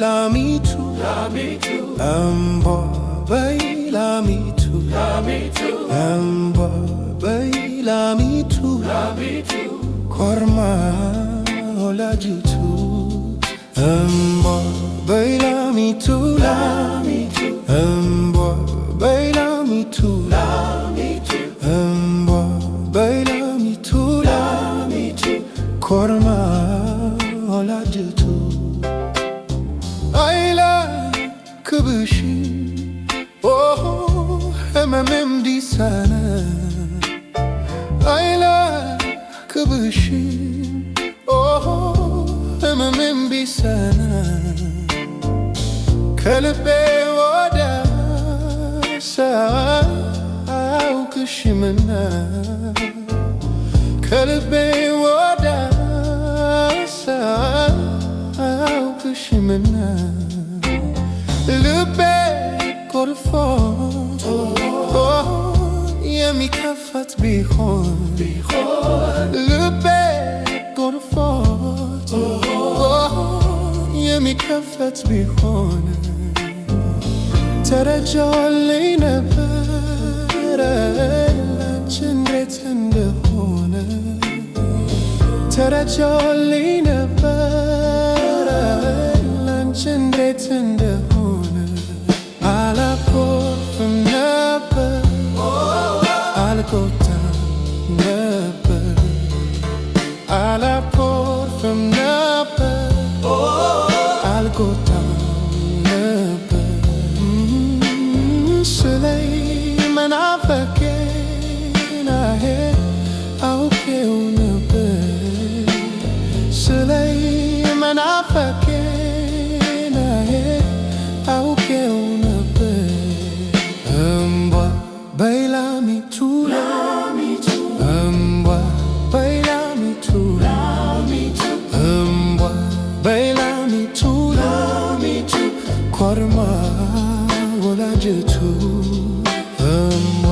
lamitu, ambo bay lamitu, ambo bay lamitu, korma olajutu, ambo bay lamitu, ambo bay lamitu, ambo bay lamitu, korma olajutu. Ayla kıbışı, oh hememem di sana. Ayla kıbışı, oh hememem di sana. Kalbe odasa aukışımına. Kalbe odasa aukışımına. Lübe korfot, oh የሚከፈት ቢሆን ልቤ ጎርፎት የሚከፈት ቢሆን ተረጃልኝ ነበረ ላንቺ እንዴት እንደሆነ ተረጃልኝ ነበረ ላንቺ እንዴት እንደሆነ አላኮርፍም ነበር አልቆጣም ነበር አላኮርፍም ነበር አልቆጣም ነበር ስለይ መናፈቄን አውቄው ነበር ስለይ መናፈቄን አውቄው ነበር እምቧ በይ ላሚቱ እምቧ በይ ላሚቱ እምቧ በይ ላሚቱ ኮርማ ወላጅቱ እምቧ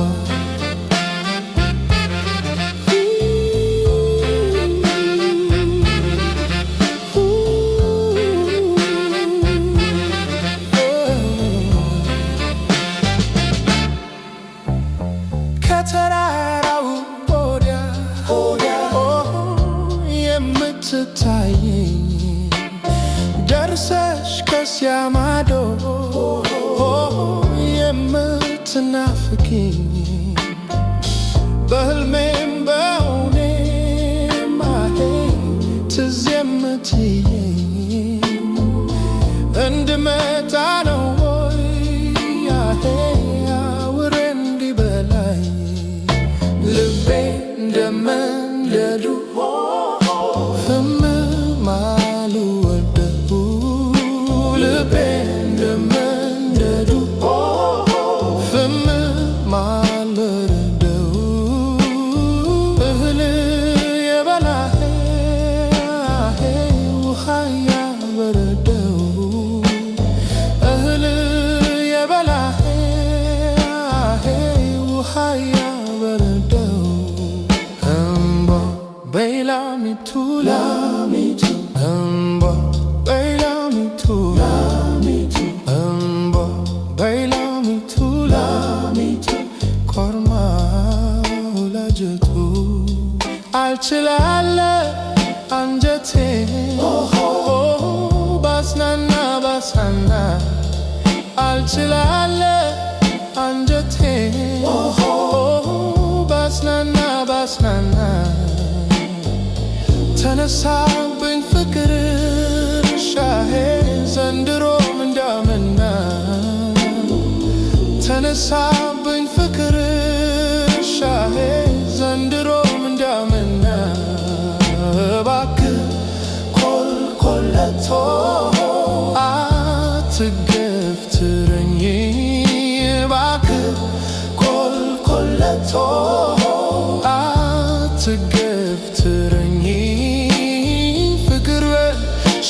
ከተራራው ወዲያ የምትታየኝ ደርሰሽ ከዚያ ማዶ የምትናፍቂኝ በህልሜም በእውኔም ትዝ የምትይኝ እንድመጣ ነው ወይ አውሬ እንዲበላኝ ልቤ እንደመንደዱ ህመም አልወደው ልቤ እንደመንደዱ ህመም አልወደው እህል የበላህ ውሃ ያበረደው እህል የበላህ ውሃ ያበረደው እምቧ በይ ላሚቱ እምቧ በይ ላሚቱ እምቧ በይ ላሚቱ ኮርማ ወላጅቱ አልችላለ አንጀቴ ባስናና አልችላለ አንጀቴ ባስናና ተነሳብኝ ፍቅርሽ ዘንድሮም እንዳመና ተነሳብኝ ፍቅርሽ ዘንድሮም እንዳመና እባክህ ኮልኮለቶ አትገፍትረኝ እባክህ ኮልኮለቶ አትገፍትረኝ ፍቅር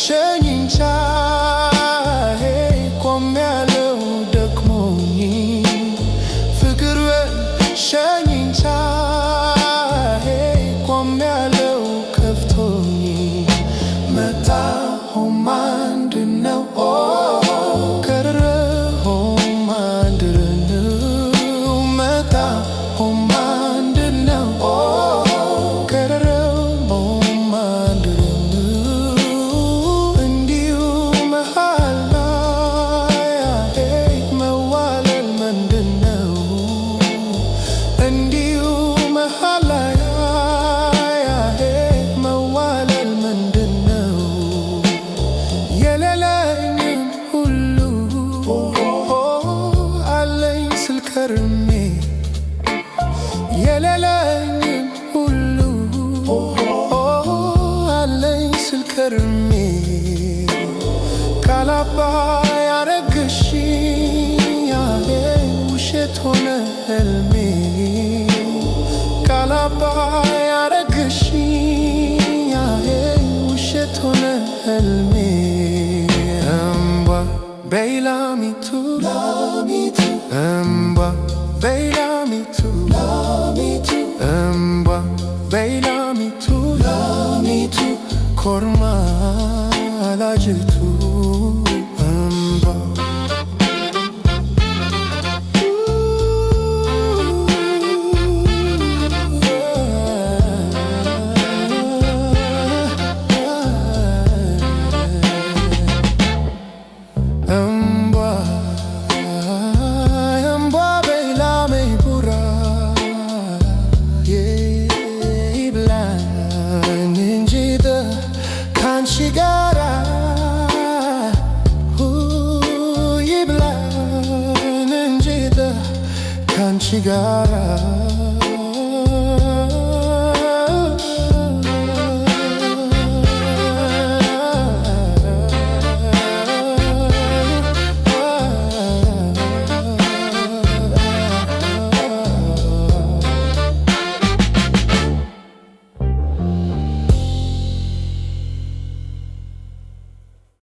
ሸኝኝ ቻዬ ቆሜያለሁ ደክሞኝ ፍቅር ሸኝኝ ቻዬ ቆሜያለሁ ከፍቶኝ መጣሁ ገርሜ ካላባ ያረግሽኝ ውሸት ሆነ ህልሜ ካላባ ያረግሽኝ ውሸት ሆነ ህልሜ እምባ በይ ላሚቱ እምባ በይ ላሚቱ እምባ በይ ላሚቱ ኮርማ ላጅቱ እምባ ካንቺ ጋራ ይብላን እንጂ ካንቺ ጋራ